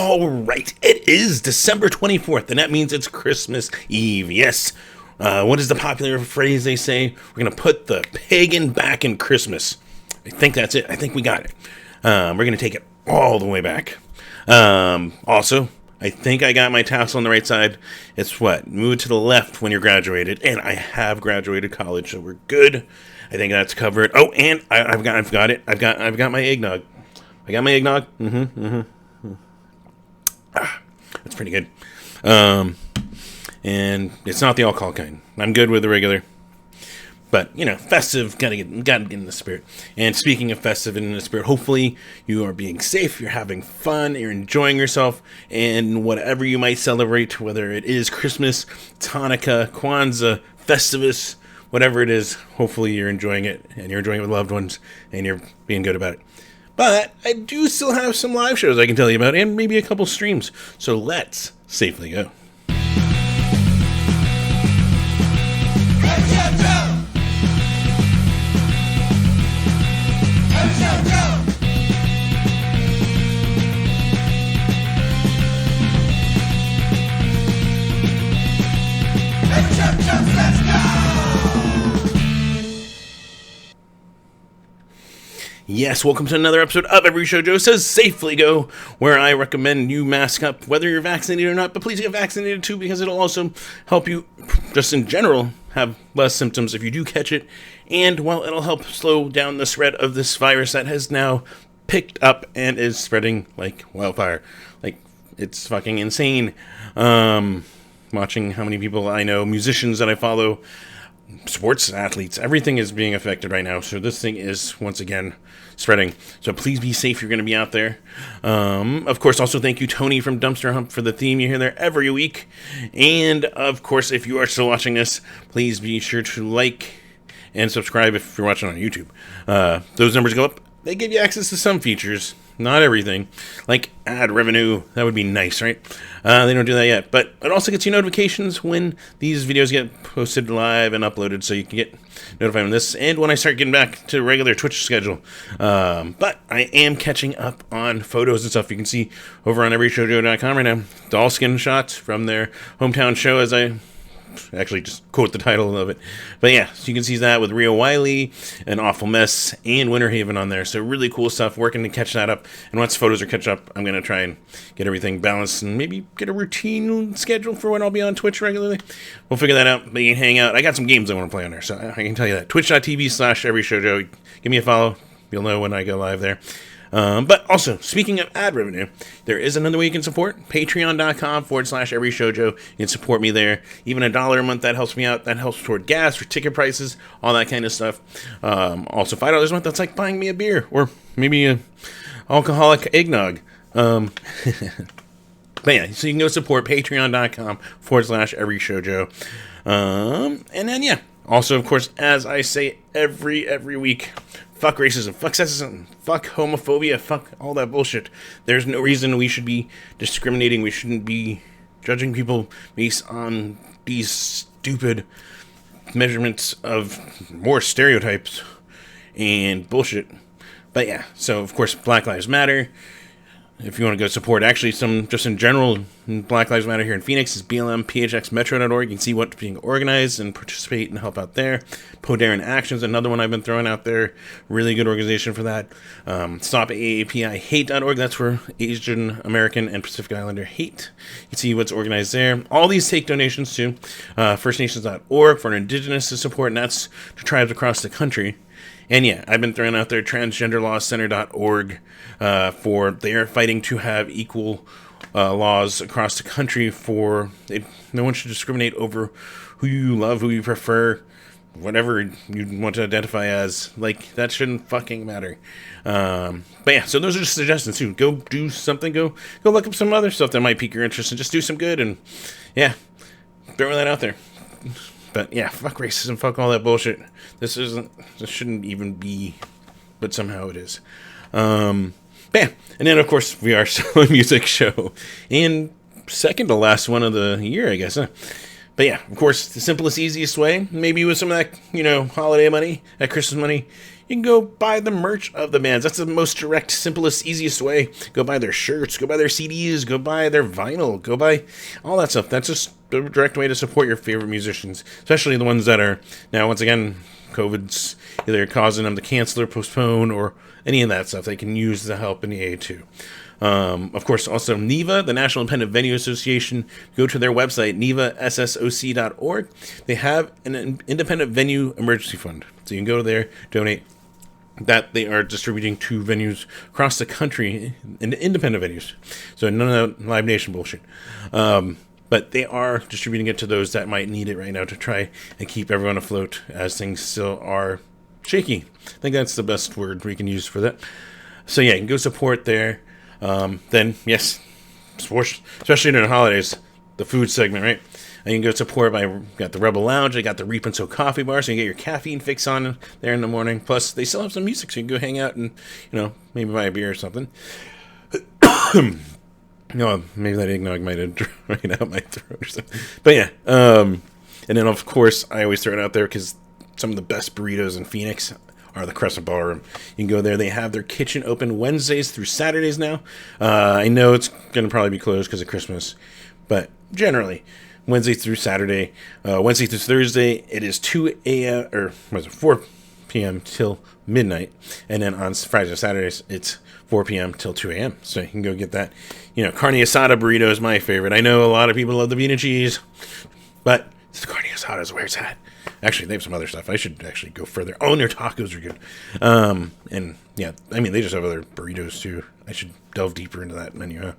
All right, it is December 24th, and that means it's Christmas Eve. Yes. What is the popular phrase they say? We're going to put the pagan back in Christmas. I think that's it. I think we got it. We're going to take it all the way back. Also, I think I got my tassel on the right side. It's what? Move to the left when you're graduated. And I have graduated college, so we're good. I think that's covered. Oh, and I've got it. I've got my eggnog. I got my eggnog. That's pretty good. And it's not the alcohol kind. I'm good with the regular. But, festive, gotta get in the spirit. And speaking of festive and in the spirit, hopefully you are being safe, you're having fun, you're enjoying yourself, and whatever you might celebrate, whether it is Christmas, Hanukkah, Kwanzaa, Festivus, whatever it is, hopefully you're enjoying it, and you're enjoying it with loved ones, and you're being good about it. But I do still have some live shows I can tell you about, and maybe a couple streams. So let's safely go. Yes, welcome to another episode of Every Show Joe Says Safely Go, where I recommend you mask up whether you're vaccinated or not, but please get vaccinated too, because it'll also help you, just in general, have less symptoms if you do catch it, and, well, it'll help slow down the spread of this virus that has now picked up and is spreading like wildfire. Like, it's fucking insane. Watching how many people I know, musicians that I follow, sports athletes, everything is being affected right now. So this thing is, once again, spreading. So please be safe. You're going to be out there. Of course, also thank you, Tony from Dumpster Hump, for the theme you hear there every week. And, of course, if you are still watching this, please be sure to like and subscribe if you're watching on YouTube. Those numbers go up. They give you access to some features. Not everything. Like ad revenue. That would be nice, right? They don't do that yet. But it also gets you notifications when these videos get posted live and uploaded, so you can get notified when this and when I start getting back to regular Twitch schedule. But I am catching up on photos and stuff. You can see over on everyshowjoe.com right now. Doll skin shots from their hometown show, as I actually just quote the title of it. But yeah, so you can see that with Rio Wiley, An Awful Mess, and Winter Haven on there. So really cool stuff, working to catch that up. And once photos are catch up, I'm going to try and get everything balanced and maybe get a routine schedule for when I'll be on Twitch regularly. We'll figure that out, but you can hang out. I got some games I want to play on there, so I can tell you that. Twitch.tv/everyshowjoe. Give me a follow. You'll know when I go live there. But also, speaking of ad revenue, there is another way you can support. Patreon.com/everyshowjoe. You can support me there. Even $1 a month, that helps me out. That helps toward gas or ticket prices, all that kind of stuff. Also, $5 a month, that's like buying me a beer or maybe a alcoholic eggnog. But yeah, so you can go support patreon.com/everyshowjoe. And then, yeah. Also, of course, as I say every week, fuck racism, fuck sexism, fuck homophobia, fuck all that bullshit. There's no reason we should be discriminating. We shouldn't be judging people based on these stupid measurements of more stereotypes and bullshit. But yeah, so of course, Black Lives Matter. If you want to go support, actually, some just in general, Black Lives Matter here in Phoenix is blmphxmetro.org. You can see what's being organized and participate and help out there. Podarin Actions, another one I've been throwing out there. Really good organization for that. StopAAPIHate.org. That's for Asian American and Pacific Islander hate. You can see what's organized there. All these take donations to FirstNations.org for Indigenous to support, and that's to tribes across the country. And yeah, I've been throwing out there transgenderlawcenter.org for they're fighting to have equal laws across the country for no one should discriminate over who you love, who you prefer, whatever you want to identify as. Like, that shouldn't fucking matter. But yeah, so those are just suggestions too. Go do something. Go look up some other stuff that might pique your interest and just do some good. And yeah, throwing that out there. But yeah, fuck racism, fuck all that bullshit. This shouldn't even be, but somehow it is. Bam. And then, of course, we are still a music show. And second to last one of the year, I guess. But yeah, of course, the simplest, easiest way, maybe with some of that, holiday money, that Christmas money, you can go buy the merch of the bands. That's the most direct, simplest, easiest way. Go buy their shirts, go buy their CDs, go buy their vinyl, go buy all that stuff. That's just the direct way to support your favorite musicians, especially the ones that are, now, once again, COVID's either causing them to cancel or postpone or any of that stuff. They can use the help and the aid too. Of course, also NIVA, the National Independent Venue Association. Go to their website, nivassoc.org. They have an independent venue emergency fund. So you can go there, donate. That they are distributing to venues across the country, independent venues. So none of that Live Nation bullshit. But they are distributing it to those that might need it right now to try and keep everyone afloat as things still are shaky. I think that's the best word we can use for that. So yeah, you can go support there. Then, yes, sports, especially during the holidays, the food segment, right? And you can go support by, got the Rebel Lounge, they got the Reap and Sow coffee bar, so you can get your caffeine fix on there in the morning. Plus, they still have some music, so you can go hang out and, maybe buy a beer or something. No, maybe that eggnog might have drained out my throat or something. But yeah, and then of course, I always throw it out there because some of the best burritos in Phoenix are the Crescent Ballroom. You can go there. They have their kitchen open Wednesdays through Saturdays now. I know it's going to probably be closed because of Christmas, but generally, Wednesday through Saturday, Wednesday through Thursday, it is 2 a.m. or 4 p.m. till midnight, and then on Fridays and Saturdays, it's 4 p.m. till 2 a.m. So you can go get that. Carne asada burrito is my favorite. I know a lot of people love the bean and cheese, but the carne asada is where it's at. Actually, they have some other stuff. I should actually go further. Oh, and their tacos are good. And yeah, they just have other burritos too. I should delve deeper into that menu, huh?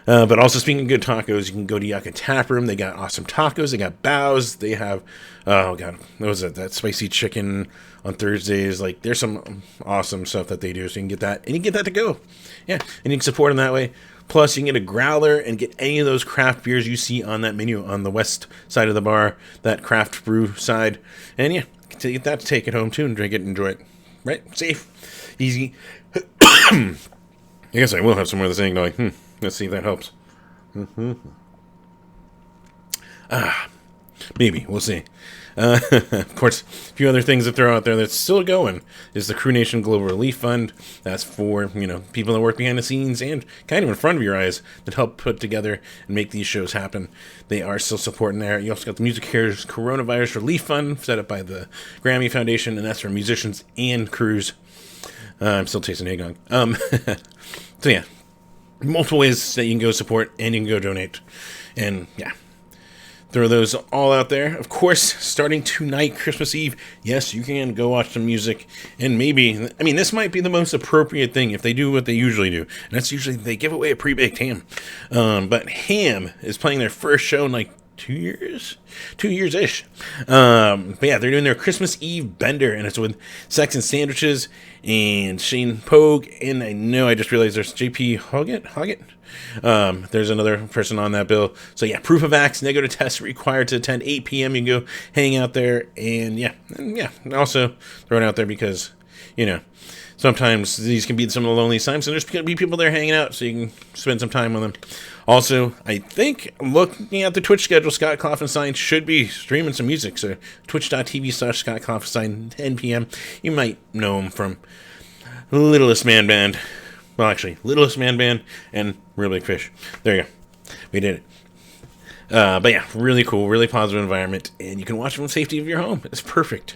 But also, speaking of good tacos, you can go to Yucca Tap Room. They got awesome tacos. They got bows. They have, oh god, what was it? That spicy chicken on Thursdays. Like, there's some awesome stuff that they do. So you can get that, and you can get that to go. Yeah, and you can support them that way. Plus, you can get a growler and get any of those craft beers you see on that menu on the west side of the bar, that craft brew side. And yeah, get that to take it home too and drink it and enjoy it. Right? Safe. Easy. I guess I will have some more of this thing going. Let's see if that helps. Maybe. We'll see. Of course, a few other things that throw out there that's still going is the Crew Nation Global Relief Fund. That's for, people that work behind the scenes and kind of in front of your eyes that help put together and make these shows happen. They are still supporting there. You also got the Music Cares Coronavirus Relief Fund set up by the Grammy Foundation, and that's for musicians and crews. I'm still tasting eggnog. So yeah, multiple ways that you can go support and you can go donate. And yeah, throw those all out there. Of course, starting tonight, Christmas Eve, yes, you can go watch some music. And maybe, this might be the most appropriate thing if they do what they usually do. And that's usually they give away a pre-baked ham. But Ham is playing their first show in like 2 years? 2 years-ish. But yeah, they're doing their Christmas Eve bender, and it's with Sex and Sandwiches and Shane Pogue, and I just realized there's JP Hoggett. There's another person on that bill. So yeah, proof of vax, negative test required to attend 8 p.m. You can go hang out there, and yeah, also throw it out there because, sometimes these can be some of the loneliest times, and there's going to be people there hanging out, so you can spend some time with them. Also, I think, looking at the Twitch schedule, Scott Kloffenstein should be streaming some music, so twitch.tv/Scott Kloffenstein, 10 p.m. You might know him from Littlest Man Band. Well, actually, Littlest Man Band and Real Big Fish. There you go. We did it. But yeah, really cool, really positive environment, and you can watch from the safety of your home. It's perfect.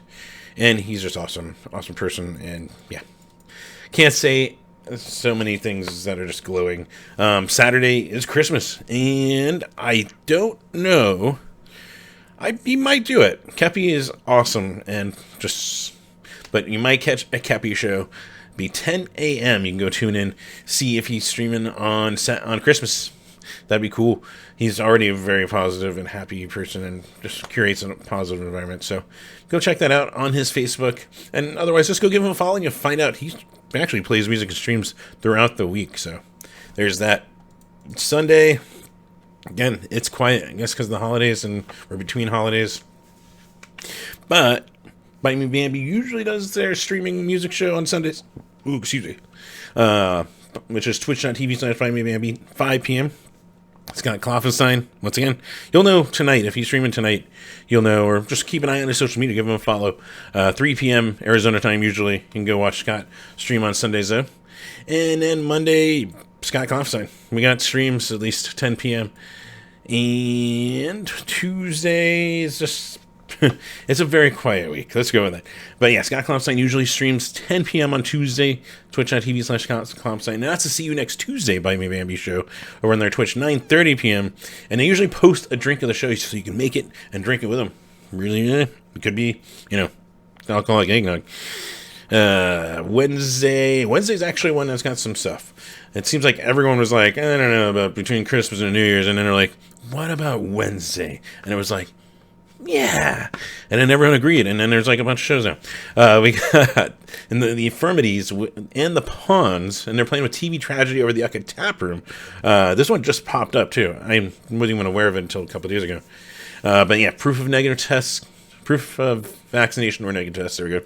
And he's just awesome person, and yeah. Can't say so many things that are just glowing. Saturday is Christmas, and I don't know. He might do it. Kepi is awesome, and but you might catch a Kepi show. Be 10 a.m. You can go tune in, see if he's streaming on Christmas. That'd be cool. He's already a very positive and happy person and just curates a positive environment. So go check that out on his Facebook. And otherwise, just go give him a follow and you'll find out he actually plays music and streams throughout the week. So there's that. Sunday, again, it's quiet, I guess because of the holidays and we're between holidays. But Bite Me Bambi usually does their streaming music show on Sundays. Ooh, excuse me. Which is twitch.tv/Bite Me Bambi, 5 p.m. Scott Kloffenstein, once again, you'll know tonight. If he's streaming tonight, you'll know, or just keep an eye on his social media, give him a follow. 3 p.m. Arizona time, usually. You can go watch Scott stream on Sundays, though. And then Monday, Scott Kloffenstein. We got streams at least 10 p.m. And Tuesday is just... it's a very quiet week. Let's go with that. But yeah, Scott Kloffenstein usually streams 10 p.m. on Tuesday, twitch.tv/Scott Kloffenstein. And that's to See You Next Tuesday by Me Bambi Show over on their Twitch, 9:30 p.m. And they usually post a drink of the show so you can make it and drink it with them. Really, it could be, alcoholic eggnog. Wednesday's actually one that's got some stuff. It seems like everyone was like, I don't know, about between Christmas and New Year's. And then they're like, what about Wednesday? And it was like, yeah, and then everyone agreed, and then there's like a bunch of shows now. We got in the Infirmities and the Pawns, and they're playing with TV Tragedy over the Yucca Tap Room. This one just popped up too. I wasn't even aware of it until a couple of days ago. But yeah, proof of vaccination or negative test. There we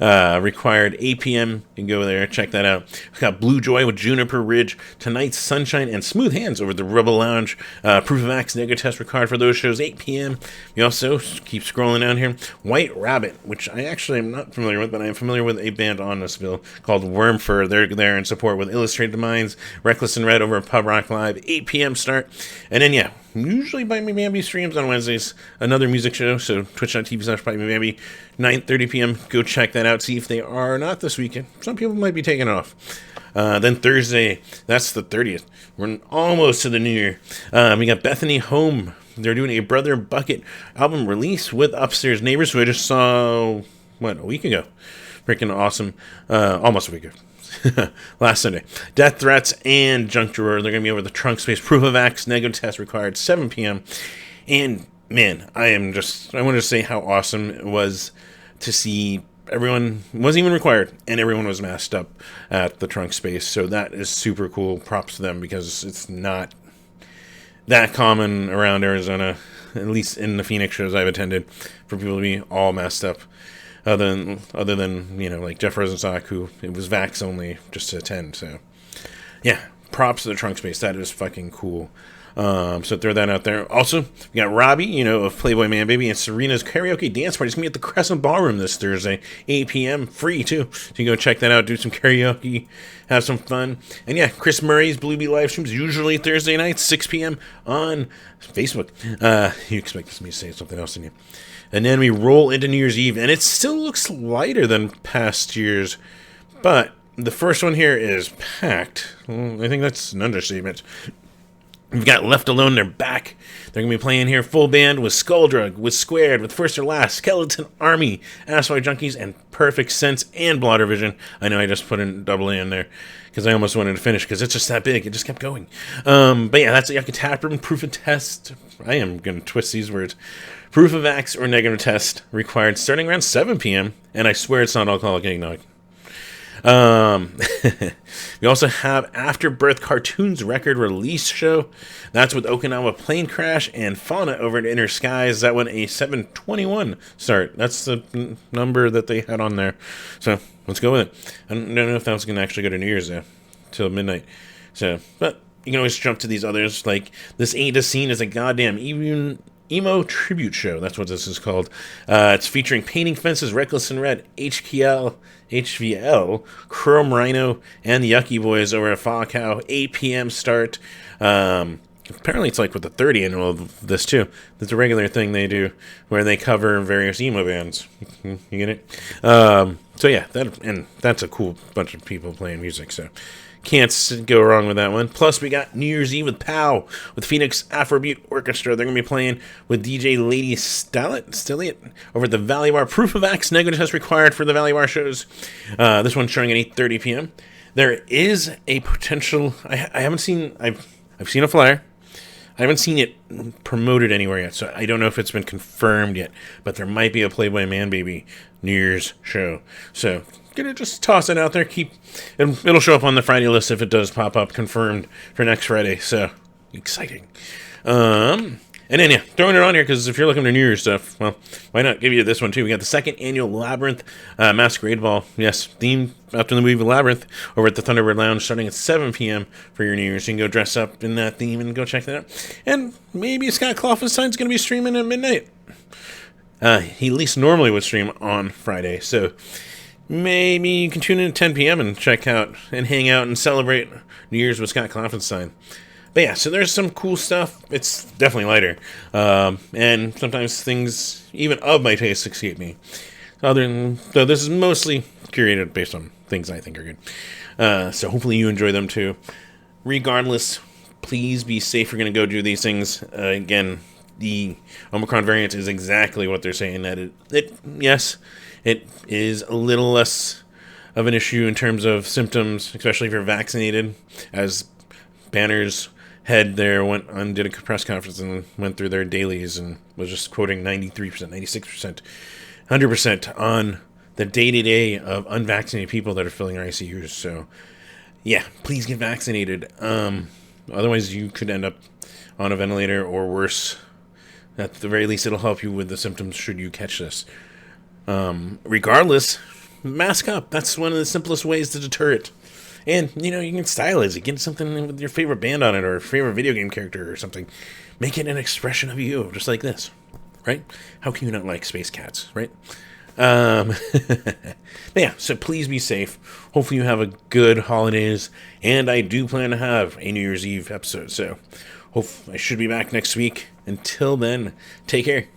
go. Required 8 p.m. You can go there, check that out. We got Blue Joy with Juniper Ridge, Tonight's Sunshine, and Smooth Hands over at the Rebel Lounge. Proof of vax negative test required for those shows, 8 p.m. We also keep scrolling down here. White Rabbit, which I actually am not familiar with, but I am familiar with a band on this bill called Wormfur. They're there in support with Illustrated Minds, Reckless and Red over at Pub Rock Live, 8 p.m. start. And then yeah, usually by Me Bambi streams on Wednesdays, another music show, so twitch.tv/ByMeBambi, 9:30 p.m. Go check that out, see if they are not this weekend. Some people might be taking off. Then Thursday, that's the 30th. We're almost to the new year. We got Bethany Home. They're doing a Brother Bucket album release with Upstairs Neighbors, who I just saw, a week ago. Freaking awesome. Almost a week ago. Last Sunday. Death Threats and Junk Drawer. They're going to be over the Trunk Space. Proof of Vax, negative test required, 7 p.m. And, man, I wanted to say how awesome it was to see everyone, wasn't even required, and everyone was masked up at the Trunk Space. So that is super cool. Props to them, because it's not that common around Arizona, at least in the Phoenix shows I've attended, for people to be all masked up. Other than like Jeff Rosenstock, who it was vax only just to attend. So yeah, props to the Trunk Space. That is fucking cool. So throw that out there. Also, we got Robbie, of Playboy Man Baby, and Serena's karaoke dance party. It's gonna be at the Crescent Ballroom this Thursday, 8 p.m. free too. So you can go check that out, do some karaoke, have some fun. And yeah, Chris Murray's Blue Bee live streams usually Thursday nights, 6 p.m. on Facebook. You expect me to say something else, didn't you? And then we roll into New Year's Eve, and it still looks lighter than past years, but the first one here is packed. I think that's an understatement. We've got Left Alone, they're back. They're going to be playing here full band with Skulldrug, with Squared, with First or Last, Skeleton Army, Asshole Junkies, and Perfect Sense, and Blotter Vision. I know I just put in double A in there, because I almost wanted to finish, because it's just that big. It just kept going. But yeah, that's a Yucca Tap Room proof of test. I am going to twist these words. Proof of vax or negative test required starting around 7 p.m. And I swear it's not alcoholic eggnog. We also have Afterbirth Cartoons record release show. That's with Okinawa Plane Crash and Fauna over at Inner Skies. That one a 7:21 start. That's the number that they had on there. So let's go with it. I don't know if that was going to actually go to New Year's though, till midnight. So, but you can always jump to these others. Like This Ain't a Scene is a goddamn emo tribute show. That's what this is called. It's featuring Painting Fences, Reckless and Red, HVL, Chrome Rhino, and the Yucky Boys over at Fog Cow. 8 p.m. start. Apparently it's like with the 30 annual of this too. That's a regular thing they do where they cover various emo bands. You get it? So yeah, that's a cool bunch of people playing music. So can't go wrong with that one. Plus, we got New Year's Eve with POW, with Phoenix Afrobeat Orchestra. They're going to be playing with DJ Lady Stilliot over at the Valley Bar. Proof of Vax, negative test required for the Valley Bar shows. This one's showing at 8:30 p.m. There is a potential... I haven't seen... I've seen a flyer. I haven't seen it promoted anywhere yet, so I don't know if it's been confirmed yet. But there might be a Playboy Man Baby New Year's show. So... gonna just toss it out there. It'll show up on the Friday list if it does pop up, confirmed for next Friday. So exciting. And And then, yeah, throwing it on here because if you're looking for New Year's stuff, well, why not give you this one too? We got the second annual Labyrinth Masquerade Ball. Yes, themed after the movie Labyrinth over at the Thunderbird Lounge starting at 7 p.m. for your New Year's. You can go dress up in that theme and go check that out. And maybe Scott Clawfenstein's going to be streaming at midnight. He at least normally would stream on Friday, so maybe you can tune in at 10 p.m. and check out and hang out and celebrate New Year's with Scott Clawfenstein. But yeah, so there's some cool stuff. It's definitely lighter. And sometimes things, even of my taste, escape me. So this is mostly curated based on things I think are good. So hopefully you enjoy them too. Regardless, please be safe. We're going to go do these things. Again, the Omicron variant is exactly what they're saying. That yes, it is a little less of an issue in terms of symptoms, especially if you're vaccinated, as Banner's head there did a press conference and went through their dailies and was just quoting 93%, 96%, 100% on the day-to-day of unvaccinated people that are filling our ICUs. So, yeah, please get vaccinated. Otherwise, you could end up on a ventilator or worse. At the very least, it'll help you with the symptoms should you catch this. Regardless, mask up. That's one of the simplest ways to deter it. And, you can stylize it. Get something with your favorite band on it or favorite video game character or something. Make it an expression of you, just like this. Right? How can you not like Space Cats, right? But yeah, so please be safe. Hopefully you have a good holidays. And I do plan to have a New Year's Eve episode. So I should be back next week. Until then, take care.